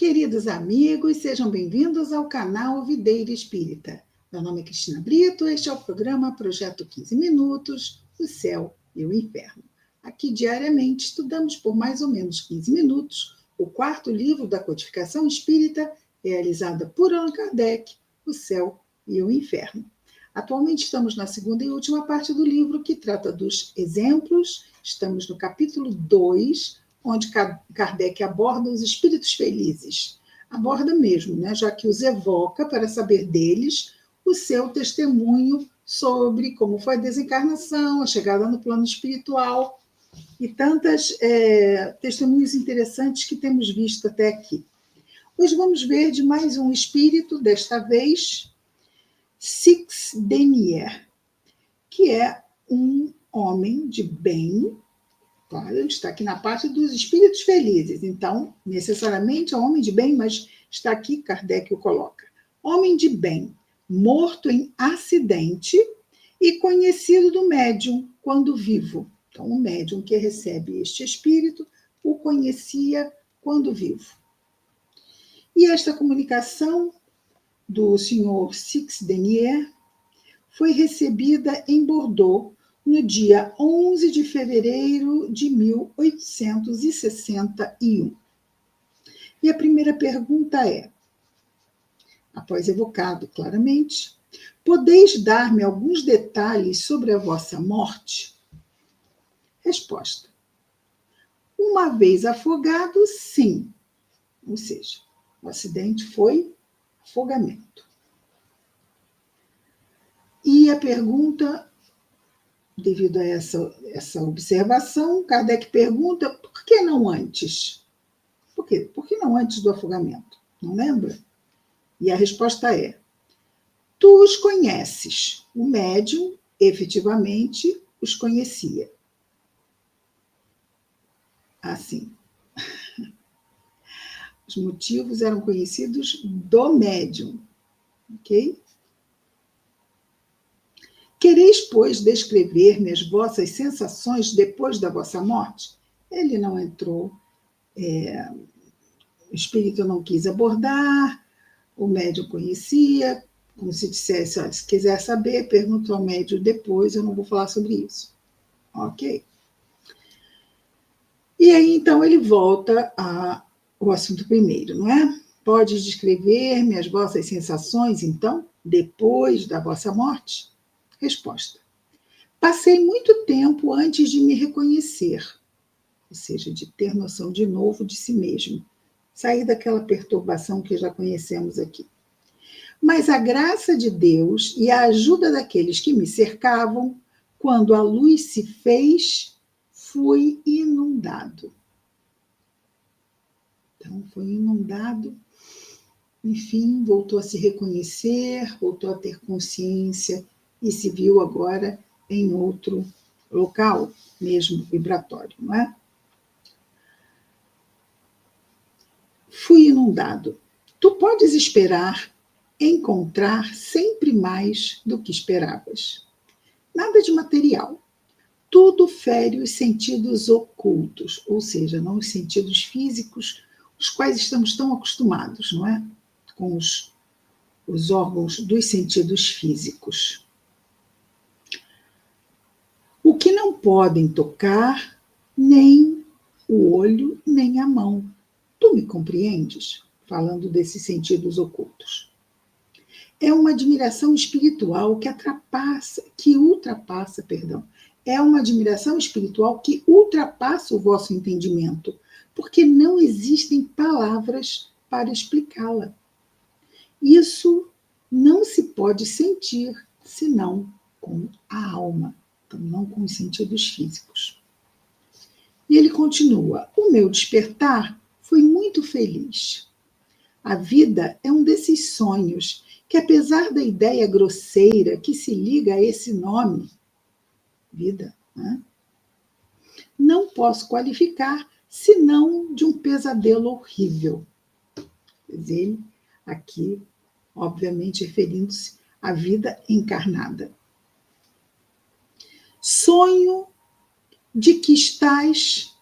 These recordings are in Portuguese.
Queridos amigos, sejam bem-vindos ao canal Videira Espírita. Meu nome é Cristina Brito, este é o programa Projeto 15 Minutos, o Céu e o Inferno. Aqui, diariamente, estudamos por mais ou menos 15 minutos o quarto livro da Codificação Espírita, realizada por Allan Kardec, O Céu e o Inferno. Atualmente estamos na segunda e última parte do livro, que trata dos exemplos. Estamos no capítulo 2, onde Kardec aborda os espíritos felizes. Aborda mesmo, né? Já que os evoca para saber deles o seu testemunho sobre como foi a desencarnação, a chegada no plano espiritual e tantas testemunhos interessantes que temos visto até aqui. Hoje vamos ver de mais um espírito, desta vez, Six Denier, que é um homem de bem. Claro, ele está aqui na parte dos espíritos felizes, então, necessariamente é um homem de bem, mas está aqui, Kardec o coloca. Homem de bem, morto em acidente e conhecido do médium quando vivo. Então, o médium que recebe este espírito o conhecia quando vivo. E esta comunicação do senhor Six Denier foi recebida em Bordeaux no dia 11 de fevereiro de 1861. E a primeira pergunta é, após evocado claramente, podeis dar-me alguns detalhes sobre a vossa morte? Resposta. Uma vez afogado, sim. Ou seja, o acidente foi afogamento. E a pergunta, devido a essa observação, Kardec pergunta, por que não antes? Por quê? Por que não antes do afogamento? Não lembra? E a resposta é, tu os conheces. O médium, efetivamente, os conhecia. Assim. Os motivos eram conhecidos do médium. Ok? Quereis, pois, descrever-me as vossas sensações depois da vossa morte? Ele não entrou, o espírito não quis abordar, o médium conhecia, como se dissesse, olha, se quiser saber, pergunta ao médium depois, eu não vou falar sobre isso. Ok? E aí, então, ele volta ao assunto primeiro, não é? Pode descrever-me as vossas sensações, então, depois da vossa morte? Resposta. Passei muito tempo antes de me reconhecer, ou seja, de ter noção de novo de si mesmo, sair daquela perturbação que já conhecemos aqui. Mas a graça de Deus e a ajuda daqueles que me cercavam, quando a luz se fez, fui inundado. Então, foi inundado, enfim, voltou a se reconhecer, voltou a ter consciência e se viu agora em outro local, mesmo vibratório, não é? Fui inundado. Tu podes esperar encontrar sempre mais do que esperavas. Nada de material. Tudo fere os sentidos ocultos, ou seja, não os sentidos físicos, os quais estamos tão acostumados, não é? Com os órgãos dos sentidos físicos. O que não podem tocar, nem o olho, nem a mão. Tu me compreendes? Falando desses sentidos ocultos. É uma admiração espiritual é uma admiração espiritual que ultrapassa o vosso entendimento, porque não existem palavras para explicá-la. Isso não se pode sentir senão com a alma, então não com os sentidos físicos. E ele continua, o meu despertar foi muito feliz. A vida é um desses sonhos que, apesar da ideia grosseira que se liga a esse nome, vida, né, não posso qualificar senão de um pesadelo horrível. Quer dizer, ele aqui, obviamente, referindo-se à vida encarnada. Sonho de que estás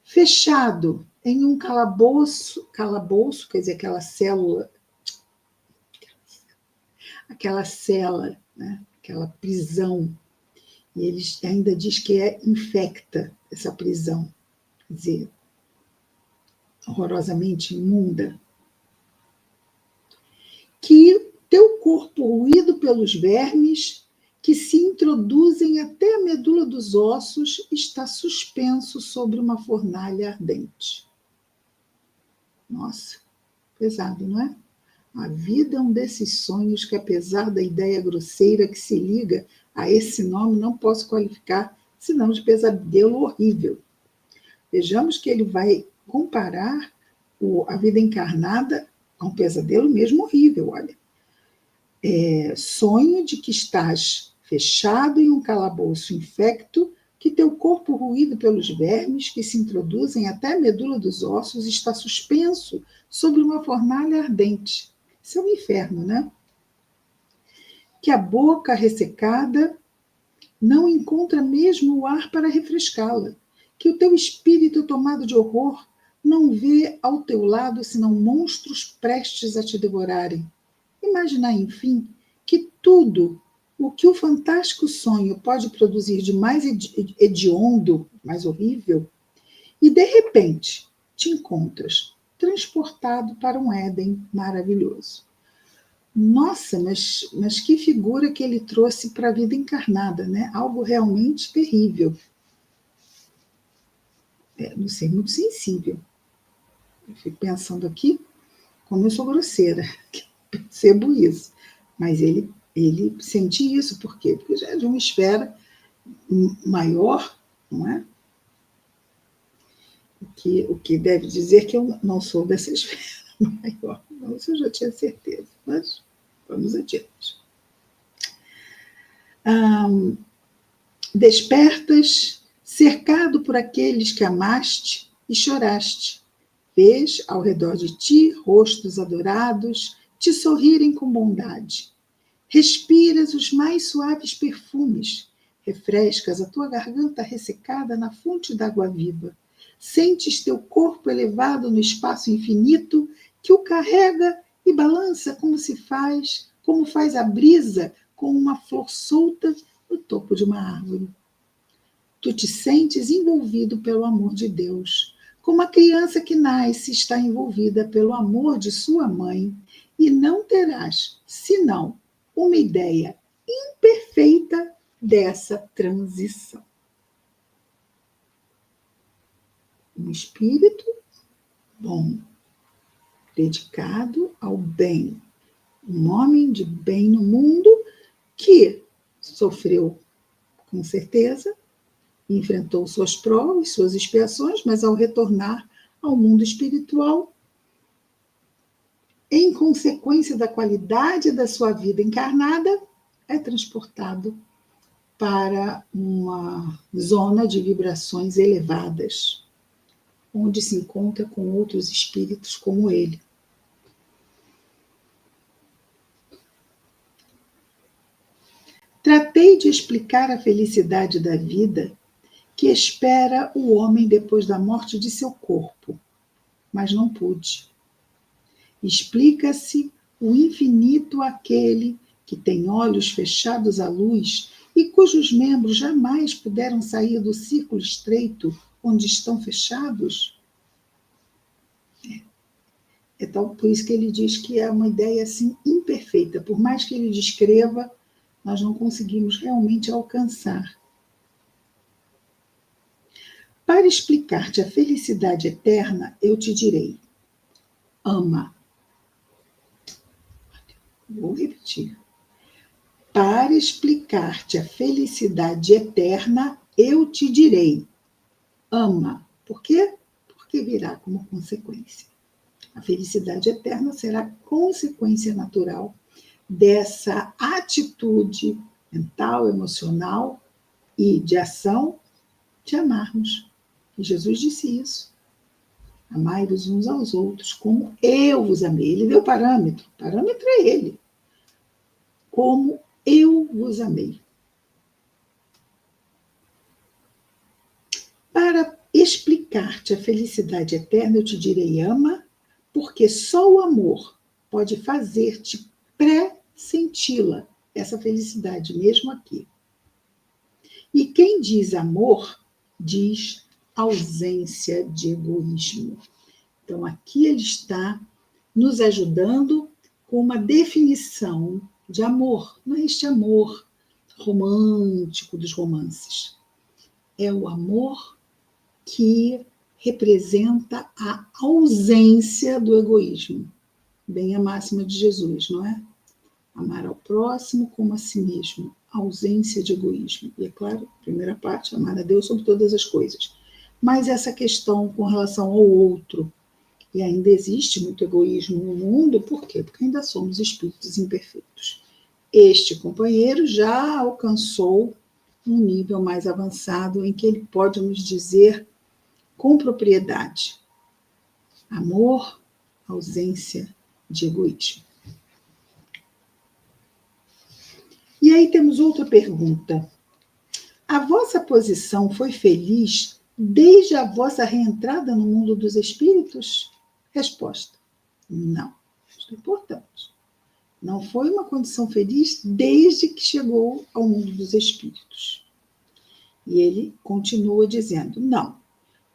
fechado em um calabouço, quer dizer, aquela cela, né? Aquela prisão. E ele ainda diz que é infecta essa prisão, quer dizer, horrorosamente imunda. Que teu corpo roído pelos vermes que se introduzem até a medula dos ossos está suspenso sobre uma fornalha ardente. Nossa, pesado, não é? A vida é um desses sonhos que, apesar da ideia grosseira que se liga a esse nome, não posso qualificar senão de pesadelo horrível. Vejamos que ele vai comparar a vida encarnada a um pesadelo mesmo horrível, olha. Sonho de que estás fechado em um calabouço infecto, que teu corpo roído pelos vermes que se introduzem até a medula dos ossos está suspenso sobre uma fornalha ardente. Isso é um inferno, né? Que a boca ressecada não encontra mesmo o ar para refrescá-la, que o teu espírito tomado de horror não vê ao teu lado senão monstros prestes a te devorarem. Imaginar, enfim, que tudo o que o fantástico sonho pode produzir de mais hediondo, mais horrível, e de repente te encontras transportado para um Éden maravilhoso. Nossa, mas que figura que ele trouxe para a vida encarnada, né? Algo realmente terrível. Não sei, muito sensível. Eu fico pensando aqui como eu sou grosseira, percebo isso. Mas ele sente isso, por quê? Porque já é de uma esfera maior, não é? O que deve dizer que eu não sou dessa esfera maior. Não, isso eu já tinha certeza, mas vamos adiante. Despertas, cercado por aqueles que amaste e choraste. Vês ao redor de ti rostos adorados te sorrirem com bondade. Respiras os mais suaves perfumes. Refrescas a tua garganta ressecada na fonte d'água viva. Sentes teu corpo elevado no espaço infinito que o carrega e balança como faz a brisa com uma flor solta no topo de uma árvore. Tu te sentes envolvido pelo amor de Deus, como a criança que nasce está envolvida pelo amor de sua mãe, e não terás, senão, uma ideia imperfeita dessa transição. Um espírito bom, dedicado ao bem, um homem de bem no mundo que sofreu, com certeza, enfrentou suas provas, suas expiações, mas ao retornar ao mundo espiritual, em consequência da qualidade da sua vida encarnada, é transportado para uma zona de vibrações elevadas, onde se encontra com outros espíritos como ele. Tratei de explicar a felicidade da vida que espera o homem depois da morte de seu corpo, mas não pude. Explica-se o infinito àquele que tem olhos fechados à luz e cujos membros jamais puderam sair do círculo estreito onde estão fechados? Então, por isso que ele diz que é uma ideia assim imperfeita. Por mais que ele descreva, nós não conseguimos realmente alcançar. Para explicar-te a felicidade eterna, eu te direi: ama. Vou repetir. Para explicar-te a felicidade eterna, eu te direi: ama. Por quê? Porque virá como consequência. A felicidade eterna será consequência natural dessa atitude mental, emocional e de ação de amarmos. E Jesus disse isso. Amai-vos uns aos outros como eu vos amei. Ele deu parâmetro. O parâmetro é ele. Como eu vos amei. Para explicar comunicar-te a felicidade eterna, eu te direi: ama, porque só o amor pode fazer-te pré-senti-la, essa felicidade, mesmo aqui. E quem diz amor, diz ausência de egoísmo. Então, aqui ele está nos ajudando com uma definição de amor. Não é este amor romântico dos romances. É o amor que representa a ausência do egoísmo. Bem a máxima de Jesus, não é? Amar ao próximo como a si mesmo. A ausência de egoísmo. E é claro, primeira parte, amar a Deus sobre todas as coisas. Mas essa questão com relação ao outro, e ainda existe muito egoísmo no mundo, por quê? Porque ainda somos espíritos imperfeitos. Este companheiro já alcançou um nível mais avançado em que ele pode nos dizer com propriedade: amor, ausência de egoísmo. E aí temos outra pergunta. A vossa posição foi feliz desde a vossa reentrada no mundo dos espíritos? Resposta: não. Isso é importante. Não foi uma condição feliz desde que chegou ao mundo dos espíritos. E ele continua dizendo: não.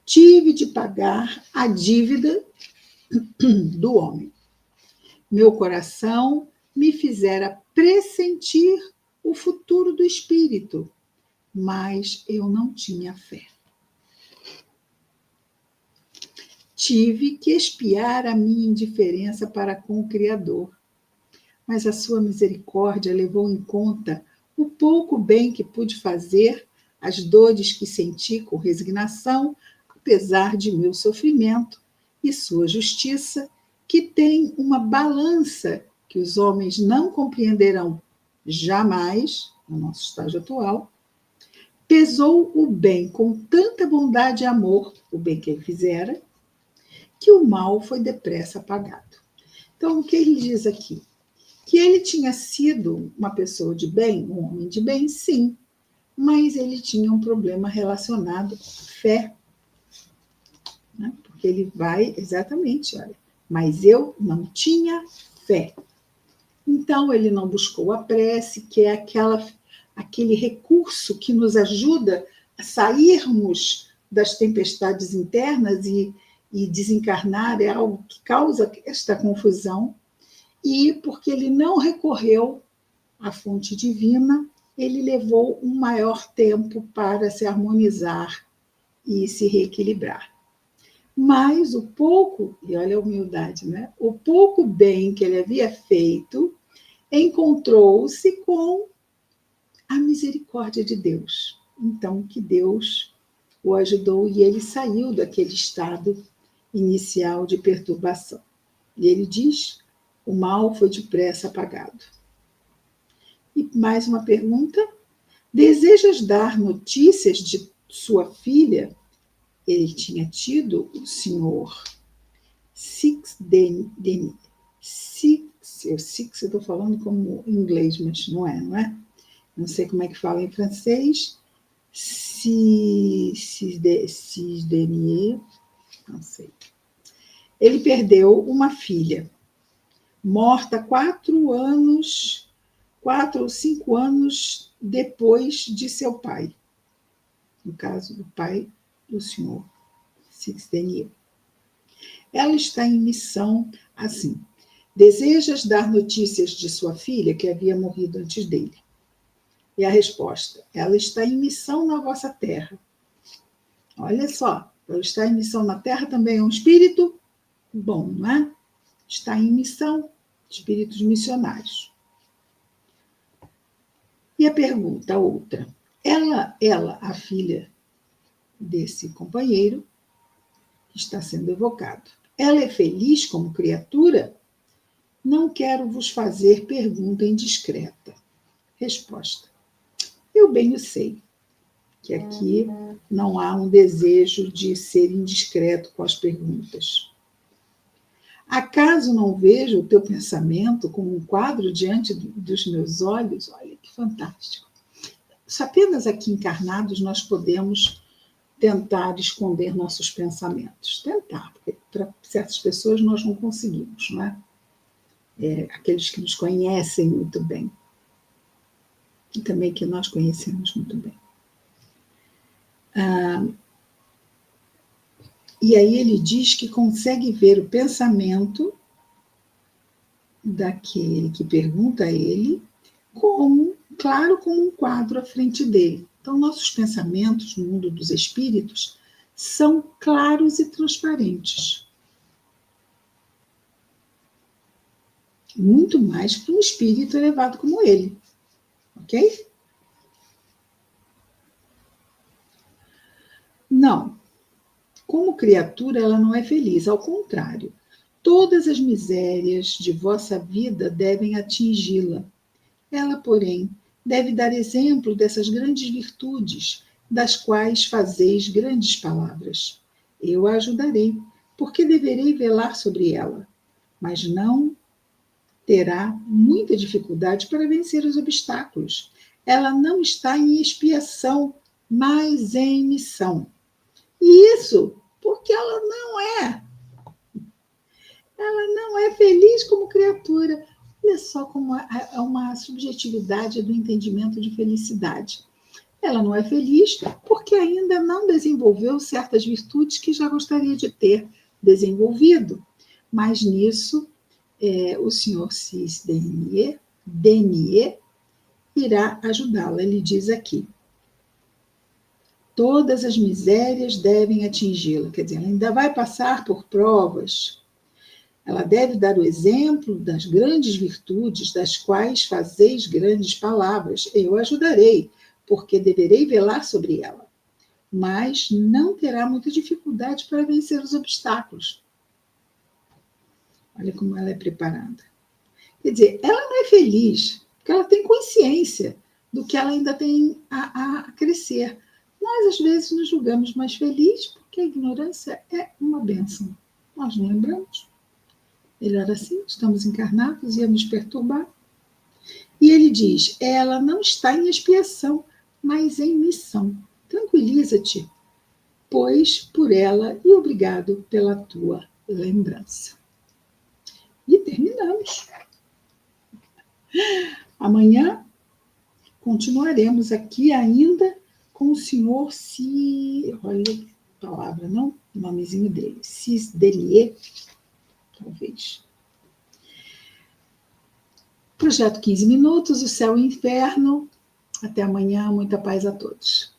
Tive de pagar a dívida do homem. Meu coração me fizera pressentir o futuro do espírito, mas eu não tinha fé. Tive que expiar a minha indiferença para com o Criador, mas a sua misericórdia levou em conta o pouco bem que pude fazer, as dores que senti com resignação, apesar de meu sofrimento, e sua justiça, que tem uma balança que os homens não compreenderão jamais, no nosso estágio atual, pesou o bem com tanta bondade e amor, o bem que ele fizera, que o mal foi depressa apagado. Então, o que ele diz aqui? Que ele tinha sido uma pessoa de bem, um homem de bem, sim, mas ele tinha um problema relacionado à fé. Né? Porque ele vai exatamente, olha, mas eu não tinha fé. Então, ele não buscou a prece, que é aquele recurso que nos ajuda a sairmos das tempestades internas e desencarnar, é algo que causa esta confusão. E porque ele não recorreu à fonte divina, ele levou um maior tempo para se harmonizar e se reequilibrar. Mas o pouco, e olha a humildade, né? O pouco bem que ele havia feito encontrou-se com a misericórdia de Deus. Então, que Deus o ajudou e ele saiu daquele estado inicial de perturbação. E ele diz: o mal foi depressa apagado. E mais uma pergunta. Desejas dar notícias de sua filha? Ele tinha tido o senhor Six-Denier. Eu estou falando como em inglês, mas não é? Não sei como é que fala em francês. Six-Denier, não sei. Ele perdeu uma filha, morta 4 ou 5 anos depois de seu pai. No caso do pai do senhor Six-Denier. Ela está em missão assim. Desejas dar notícias de sua filha que havia morrido antes dele? E a resposta: ela está em missão na vossa terra. Olha só, ela está em missão na terra também é um espírito bom, não é? Está em missão, espíritos missionários. E a pergunta, outra. Ela, a filha desse companheiro, está sendo evocado. Ela é feliz como criatura? Não quero vos fazer pergunta indiscreta. Resposta: eu bem o sei, que aqui não há um desejo de ser indiscreto com as perguntas. Acaso não vejo o teu pensamento como um quadro diante dos meus olhos? Olha que fantástico. Apenas aqui encarnados nós podemos tentar esconder nossos pensamentos. Tentar, porque para certas pessoas nós não conseguimos, não é? Aqueles que nos conhecem muito bem. E também que nós conhecemos muito bem. E aí ele diz que consegue ver o pensamento daquele que pergunta a ele, claro, como um quadro à frente dele. Então, nossos pensamentos no mundo dos espíritos são claros e transparentes. Muito mais para um espírito elevado como ele. Ok? Não. Como criatura, ela não é feliz. Ao contrário, todas as misérias de vossa vida devem atingi-la. Ela, porém, deve dar exemplo dessas grandes virtudes, das quais fazeis grandes palavras. Eu a ajudarei, porque deverei velar sobre ela, mas não terá muita dificuldade para vencer os obstáculos. Ela não está em expiação, mas em missão. E isso porque ela não é feliz como criatura. Olha só como é uma subjetividade do entendimento de felicidade. Ela não é feliz porque ainda não desenvolveu certas virtudes que já gostaria de ter desenvolvido. Mas nisso, o senhor Cis Denier irá ajudá-la. Ele diz aqui: todas as misérias devem atingi-la. Quer dizer, ela ainda vai passar por provas. Ela deve dar o exemplo das grandes virtudes, das quais fazeis grandes palavras. Eu ajudarei, porque deverei velar sobre ela. Mas não terá muita dificuldade para vencer os obstáculos. Olha como ela é preparada. Quer dizer, ela não é feliz, porque ela tem consciência do que ela ainda tem a crescer. Nós, às vezes, nos julgamos mais felizes porque a ignorância é uma bênção. Nós não lembramos. Melhor assim, estamos encarnados e ia nos perturbar. E ele diz, ela não está em expiação, mas em missão. Tranquiliza-te, pois por ela e obrigado pela tua lembrança. E terminamos. Amanhã continuaremos aqui ainda com o senhor olha a palavra, não? O nomezinho dele, Cis Denier, talvez. Projeto 15 minutos, o céu e o inferno. Até amanhã, muita paz a todos.